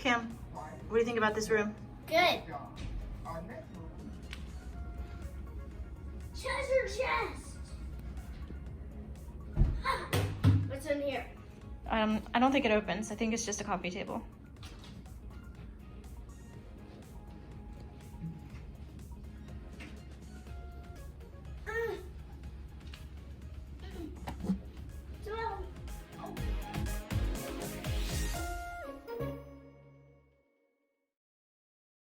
Cam, what do you think about this room? Good. Treasure chest. What's in here? I don't think it opens. I think it's just a coffee table.